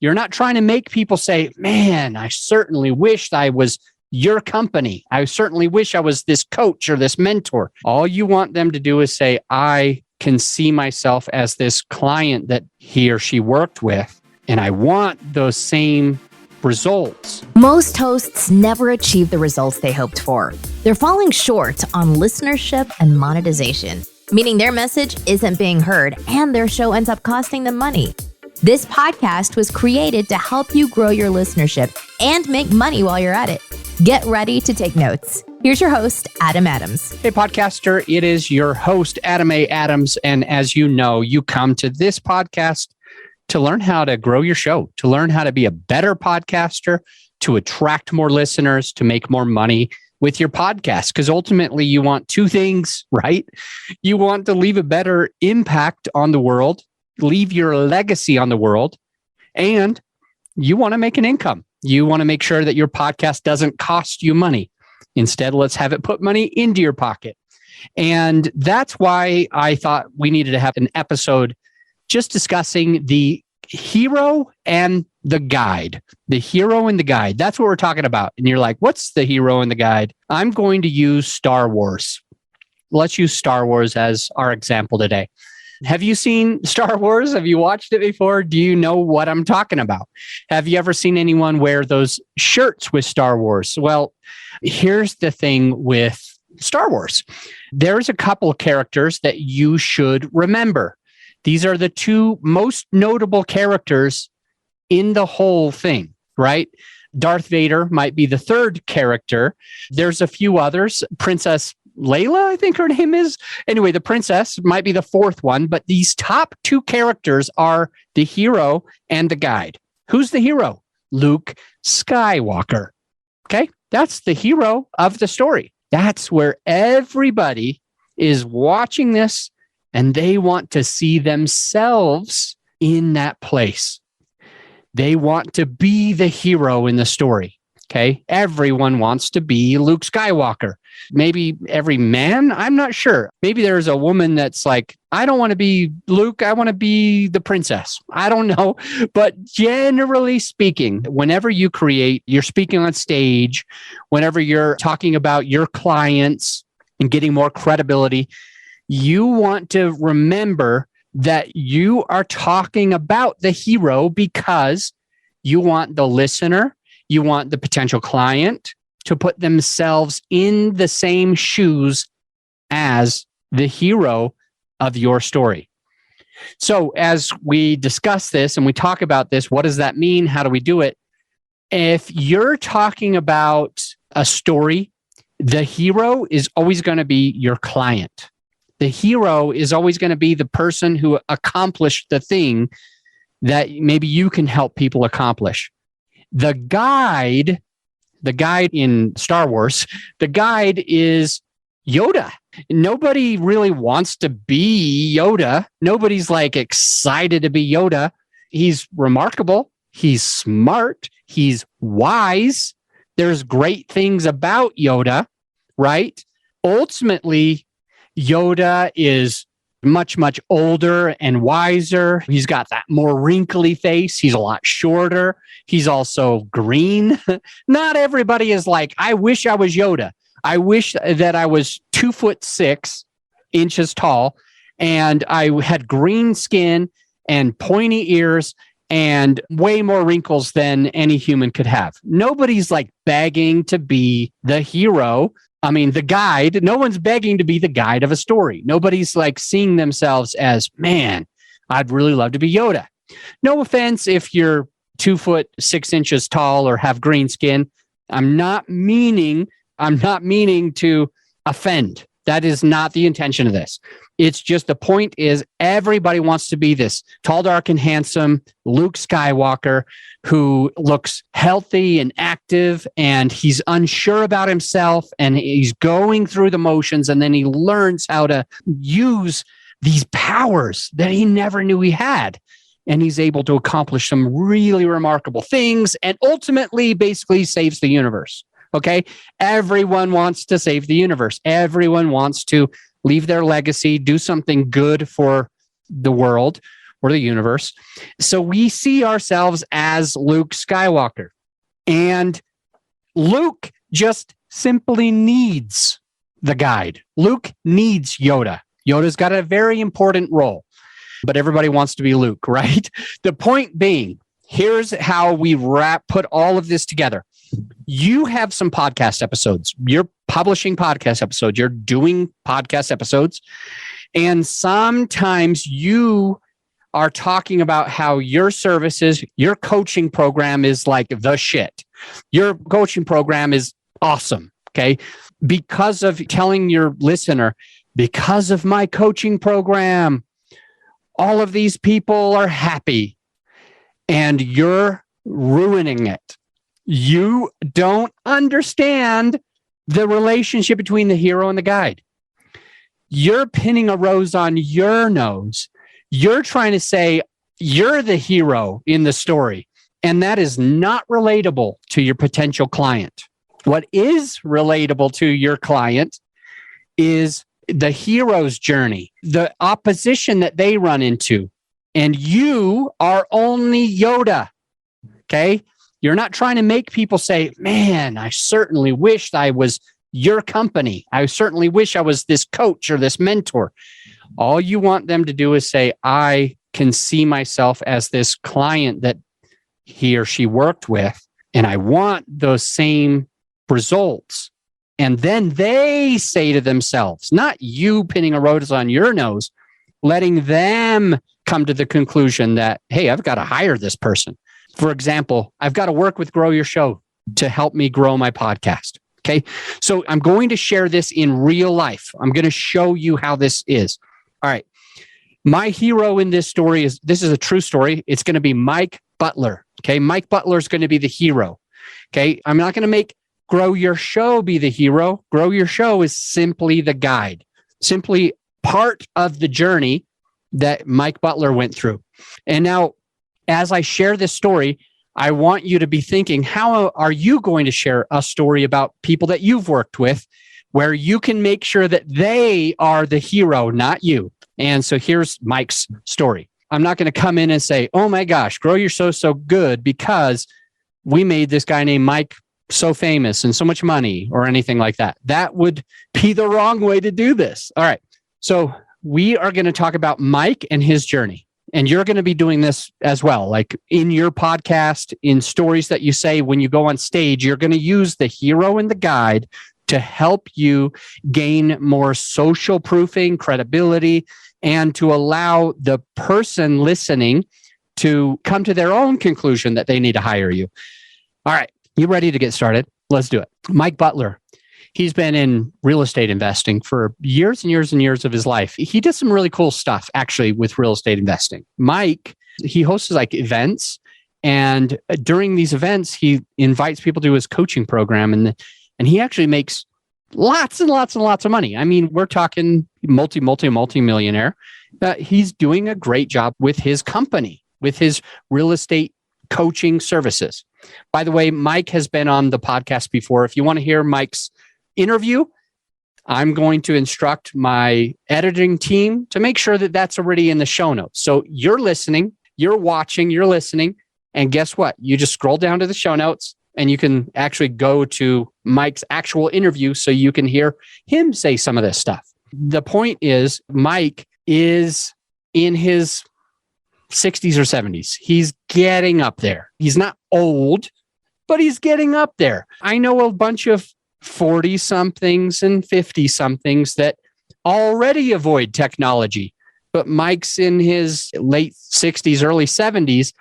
You're not trying to make people say, man, I certainly wished I was your company. I certainly wish I was this coach or this mentor. All you want them to do is say, I can see myself as this client that he or she worked with, and I want those same results. Most hosts never achieve the results they hoped for. They're falling short on listenership and monetization, meaning their message isn't being heard and their show ends up costing them money. This podcast was created to help you grow your listenership and make money while you're at it. Get ready to take notes. Here's your host, Adam Adams. Hey, podcaster, it is your host, Adam A. Adams. And as you know, you come to this podcast to learn how to grow your show, to learn how to be a better podcaster, to attract more listeners, to make more money with your podcast. Because ultimately, you want two things, right? You want to leave a better impact on the world, leave your legacy on the world, and you want to make an income. You want to make sure that your podcast doesn't cost you money. Instead, let's have it put money into your pocket. And that's why I thought we needed to have an episode just discussing the hero and the guide. The hero and the guide. That's what we're talking about. And you're like, what's the hero and the guide? I'm going to use Star Wars. Let's use Star Wars as our example today. Have you seen Star Wars? Have you watched it before? Do you know what I'm talking about? Have you ever seen anyone wear those shirts with Star Wars? Well, here's the thing with Star Wars. There's a couple of characters that you should remember. These are the two most notable characters in the whole thing, right? Darth Vader might be the third character. There's a few others. Princess Layla, I think her name is. Anyway, the princess might be the fourth one, but these top two characters are the hero and the guide. Who's the hero? Luke Skywalker. Okay, that's the hero of the story. That's where everybody is watching this and they want to see themselves in that place. They want to be the hero in the story. Okay, everyone wants to be Luke Skywalker. Maybe every man, I'm not sure. Maybe there's a woman that's like, I don't want to be Luke, I want to be the princess. I don't know. But generally speaking, whenever you create, you're speaking on stage, whenever you're talking about your clients and getting more credibility, you want to remember that you are talking about the hero because you want the listener, you want the potential client to put themselves in the same shoes as the hero of your story. So as we discuss this and we talk about this, what does that mean? How do we do it? If you're talking about a story, the hero is always going to be your client. The hero is always going to be the person who accomplished the thing that maybe you can help people accomplish. The guide in Star Wars, the guide is Yoda. Nobody really wants to be Yoda. Nobody's like excited to be Yoda. He's remarkable. He's smart. He's wise. There's great things about Yoda, right? Ultimately, Yoda is much, much older and wiser. He's got that more wrinkly face. He's a lot shorter. He's also green. Not everybody is like, I wish I was Yoda. I wish that I was 2'6" tall and I had green skin and pointy ears and way more wrinkles than any human could have. Nobody's like begging to be the hero. I mean, the guide, no one's begging to be the guide of a story. Nobody's like seeing themselves as, man, I'd really love to be Yoda. No offense if you're 2'6" tall or have green skin. I'm not meaning to offend. That is not the intention of this. It's just the point is everybody wants to be this tall, dark, and handsome Luke Skywalker who looks healthy and active, and he's unsure about himself, and he's going through the motions, and then he learns how to use these powers that he never knew he had. And he's able to accomplish some really remarkable things and ultimately basically saves the universe. Okay. Everyone wants to save the universe. Everyone wants to leave their legacy, do something good for the world. or the universe. So we see ourselves as Luke Skywalker. And Luke just simply needs the guide. Luke needs Yoda. Yoda's got a very important role, but everybody wants to be Luke, right? The point being, here's how we put all of this together. You have some podcast episodes. You're publishing podcast episodes. You're doing podcast episodes. And sometimes you are talking about how your services, your coaching program is like the shit. Your coaching program is awesome, okay? Because of telling your listener, because of my coaching program, all of these people are happy, and you're ruining it. You don't understand the relationship between the hero and the guide. You're pinning a rose on your nose. You're trying to say you're the hero in the story, and that is not relatable to your potential client. What is relatable to your client is the hero's journey, the opposition that they run into, and you are only Yoda, okay? You're not trying to make people say, man, I certainly wish I was your company. I certainly wish I was this coach or this mentor. All you want them to do is say, I can see myself as this client that he or she worked with, and I want those same results. And then they say to themselves, not you pinning a rose on your nose, letting them come to the conclusion that, hey, I've got to hire this person. For example, I've got to work with Grow Your Show to help me grow my podcast. Okay. So I'm going to share this in real life. I'm going to show you how this is. All right. My hero in this story this is a true story. It's going to be Mike Butler. Okay. Mike Butler is going to be the hero. Okay. I'm not going to make Grow Your Show be the hero. Grow Your Show is simply the guide, simply part of the journey that Mike Butler went through. And now, as I share this story, I want you to be thinking, how are you going to share a story about people that you've worked with where you can make sure that they are the hero, not you? And so here's Mike's story. I'm not going to come in and say, oh my gosh, Grow Your Show so good because we made this guy named Mike so famous and so much money or anything like that. That would be the wrong way to do this. All right. So we are going to talk about Mike and his journey. And you're going to be doing this as well. Like in your podcast, in stories that you say when you go on stage, you're going to use the hero and the guide to help you gain more social proofing, credibility, and to allow the person listening to come to their own conclusion that they need to hire you. All right. You ready to get started? Let's do it. Mike Butler. He's been in real estate investing for years and years and years of his life. He does some really cool stuff, actually, with real estate investing. Mike, he hosts like events. And during these events, he invites people to his coaching program. And he actually makes lots and lots and lots of money. I mean, we're talking multi-millionaire. He's doing a great job with his company, with his real estate coaching services. By the way, Mike has been on the podcast before. If you want to hear Mike's interview, I'm going to instruct my editing team to make sure that that's already in the show notes. So you're listening, you're watching, you're listening, and guess what? You just scroll down to the show notes and you can actually go to Mike's actual interview so you can hear him say some of this stuff. The point is, Mike is in his 60s or 70s. He's getting up there. He's not old, but he's getting up there. I know a bunch of 40-somethings and 50-somethings that already avoid technology, but Mike's in his late 60s, early 70s,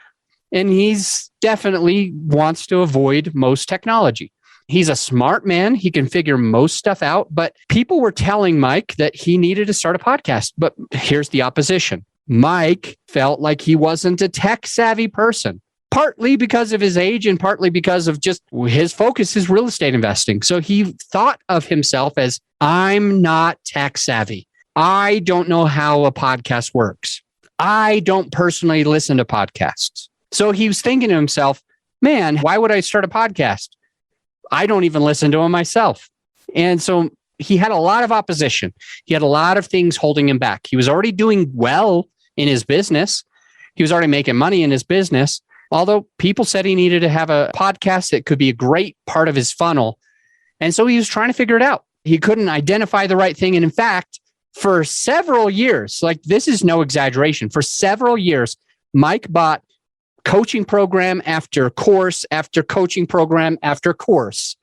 and he's definitely wants to avoid most technology. He's a smart man. He can figure most stuff out, but people were telling Mike that he needed to start a podcast. But here's the opposition. Mike felt like he wasn't a tech-savvy person, partly because of his age and partly because of just his focus is real estate investing. So he thought of himself as, I'm not tech-savvy. I don't know how a podcast works. I don't personally listen to podcasts. So he was thinking to himself, man, why would I start a podcast? I don't even listen to them myself. And so he had a lot of opposition. He had a lot of things holding him back. He was already doing well in his business, He was already making money in his business, although people said he needed to have a podcast that could be a great part of his funnel. And so he was trying to figure it out. He couldn't identify the right thing. And in fact, for several years, like this is no exaggeration, for several years, Mike bought coaching program after course after coaching program after course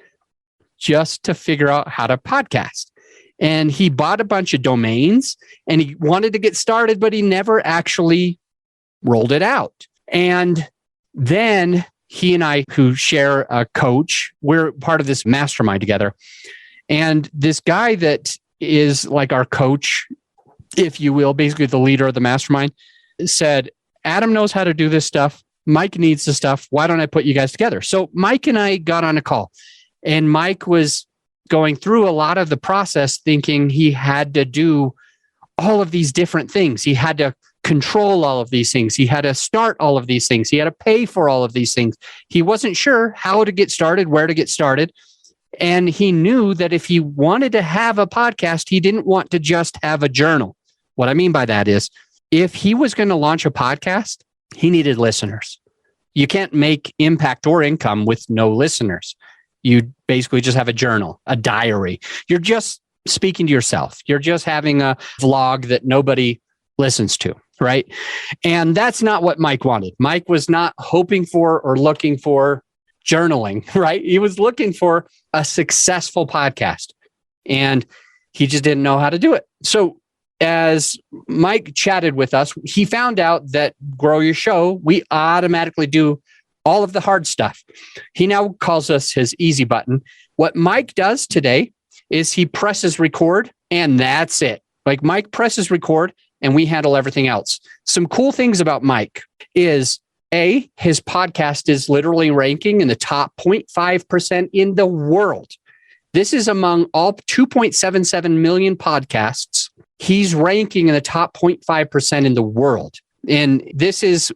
just to figure out how to podcast. And he bought a bunch of domains and he wanted to get started, but he never actually rolled it out. And then he and I, who share a coach, we're part of this mastermind together. And this guy that is like our coach, if you will, basically the leader of the mastermind, said, Adam knows how to do this stuff. Mike needs the stuff. Why don't I put you guys together? So Mike and I got on a call, and Mike was going through a lot of the process thinking he had to do all of these different things. He had to control all of these things. He had to start all of these things. He had to pay for all of these things. He wasn't sure how to get started, where to get started. And he knew that if he wanted to have a podcast, he didn't want to just have a journal. What I mean by that is, if he was going to launch a podcast, he needed listeners. You can't make impact or income with no listeners. You basically just have a journal, a diary. You're just speaking to yourself. You're just having a vlog that nobody listens to, right? And that's not what Mike wanted. Mike was not hoping for or looking for journaling, right? He was looking for a successful podcast, and he just didn't know how to do it. So as Mike chatted with us, he found out that Grow Your Show, we automatically do all of the hard stuff. He now calls us his easy button. What Mike does today is he presses record, and that's it. Like Mike presses record and we handle everything else. Some cool things about Mike is his podcast is literally ranking in the top 0.5% in the world. This is among all 2.77 million podcasts. He's ranking in the top 0.5% in the world. And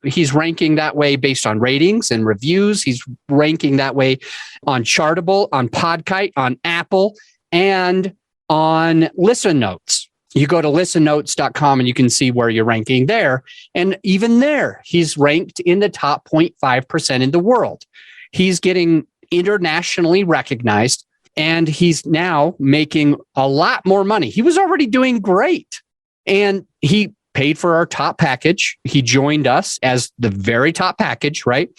he's ranking that way based on ratings and reviews. He's ranking that way on Chartable, on Podkite, on Apple, and on Listen Notes. You go to listennotes.com and you can see where you're ranking there. And even there, he's ranked in the top 0.5% in the world. He's getting internationally recognized, and he's now making a lot more money. He was already doing great, and he paid for our top package. He joined us as the very top package, right?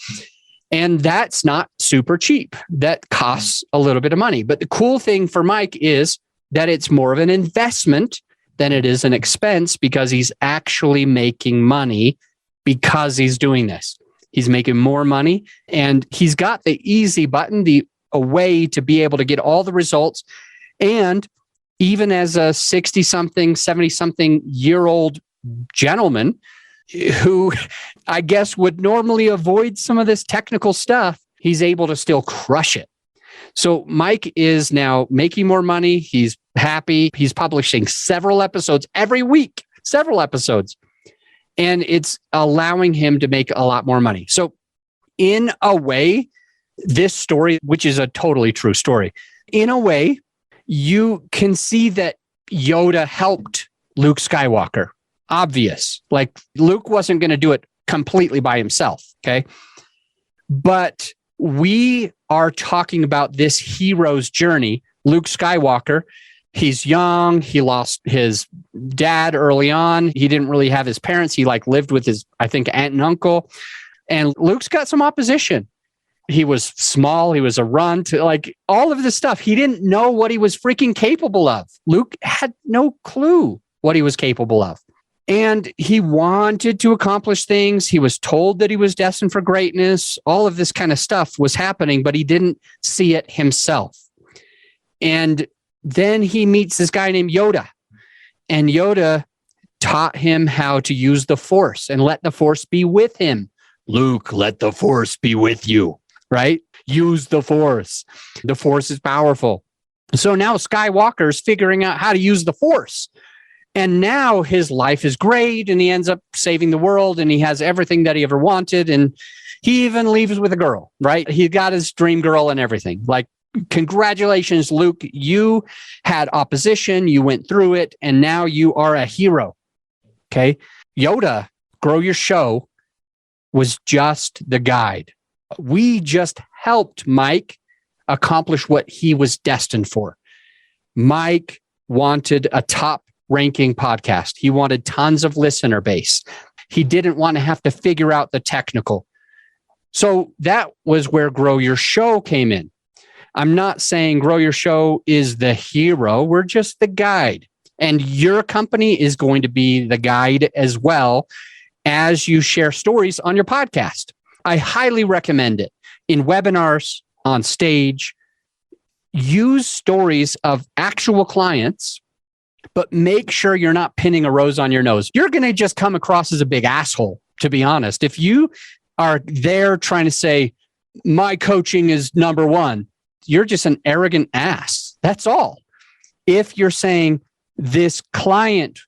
And that's not super cheap. That costs a little bit of money. But the cool thing for Mike is that it's more of an investment than it is an expense, because he's actually making money because he's doing this. He's making more money, and he's got the easy button, a way to be able to get all the results. And even as a 60-something, 70-something year old gentleman who I guess would normally avoid some of this technical stuff, he's able to still crush it. So Mike is now making more money. He's happy. He's publishing several episodes every week, several episodes. And it's allowing him to make a lot more money. So in a way, this story, which is a totally true story, in a way, you can see that Yoda helped Luke Skywalker. Obvious. Like Luke wasn't going to do it completely by himself. Okay. But we are talking about this hero's journey. Luke Skywalker, he's young. He lost his dad early on. He didn't really have his parents. He lived with his, I think, aunt and uncle. And Luke's got some opposition. He was small. He was a runt, all of this stuff. He didn't know what he was freaking capable of. Luke had no clue what he was capable of. And he wanted to accomplish things. He was told that he was destined for greatness. All of this kind of stuff was happening, but he didn't see it himself. And then he meets this guy named Yoda. And Yoda taught him how to use the Force and let the Force be with him. Luke, let the Force be with you, right? Use the Force. The Force is powerful. So now Skywalker's figuring out how to use the Force. And now his life is great, and he ends up saving the world, and he has everything that he ever wanted. And he even leaves with a girl, right? He got his dream girl and everything. Congratulations, Luke. You had opposition. You went through it, and now you are a hero. Okay. Yoda, Grow Your Show, was just the guide. We just helped Mike accomplish what he was destined for. Mike wanted a top ranking podcast. He wanted tons of listener base. He didn't want to have to figure out the technical. So that was where Grow Your Show came in. I'm not saying Grow Your Show is the hero. We're just the guide. And your company is going to be the guide as well as you share stories on your podcast. I highly recommend it in webinars, on stage. Use stories of actual clients, but make sure you're not pinning a rose on your nose. You're going to just come across as a big asshole, to be honest. If you are there trying to say, my coaching is number one, you're just an arrogant ass. That's all. If you're saying this client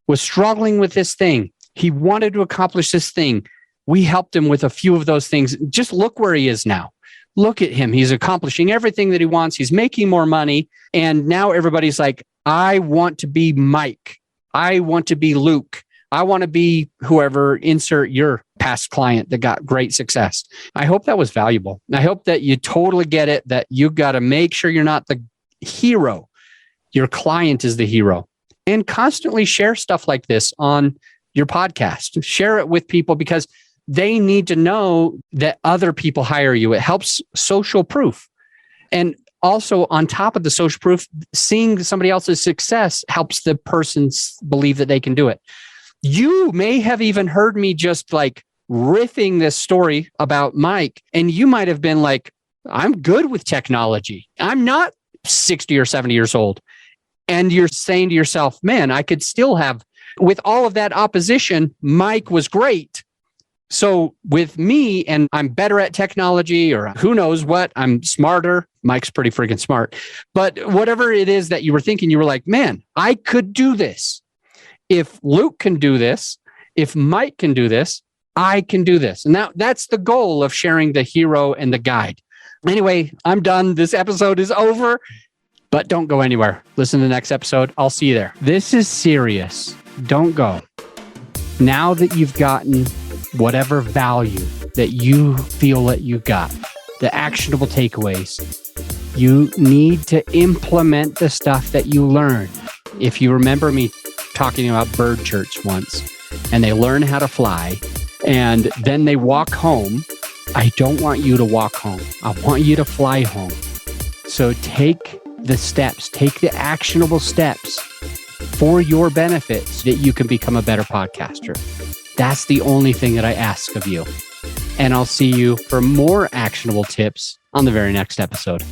was struggling with this thing, he wanted to accomplish this thing, we helped him with a few of those things. Just look where he is now. Look at him. He's accomplishing everything that he wants. He's making more money. And now everybody's like, I want to be Mike. I want to be Luke. I want to be whoever, insert your past client that got great success. I hope that was valuable. I hope that you totally get it, that you got to make sure you're not the hero. Your client is the hero. And constantly share stuff like this on your podcast. Share it with people because they need to know that other people hire you. It helps social proof. And also on top of the social proof, seeing somebody else's success helps the person believe that they can do it. You may have even heard me just like riffing this story about Mike, and you might have been like, I'm good with technology. I'm not 60 or 70 years old. And you're saying to yourself, man, I could still have, with all of that opposition, Mike was great. So with me, and I'm better at technology, or who knows what, I'm smarter. Mike's pretty freaking smart. But whatever it is that you were thinking, you were like, man, I could do this. If Luke can do this, if Mike can do this, I can do this. And that's the goal of sharing the hero and the guide. Anyway, I'm done. This episode is over, but don't go anywhere. Listen to the next episode. I'll see you there. This is serious. Don't go. Now that you've gotten whatever value that you feel that you got, the actionable takeaways, you need to implement the stuff that you learned. If you remember me talking about bird church once, and they learn how to fly, and then they walk home, I don't want you to walk home. I want you to fly home. So take the steps, take the actionable steps for your benefits that you can become a better podcaster. That's the only thing that I ask of you. And I'll see you for more actionable tips on the very next episode.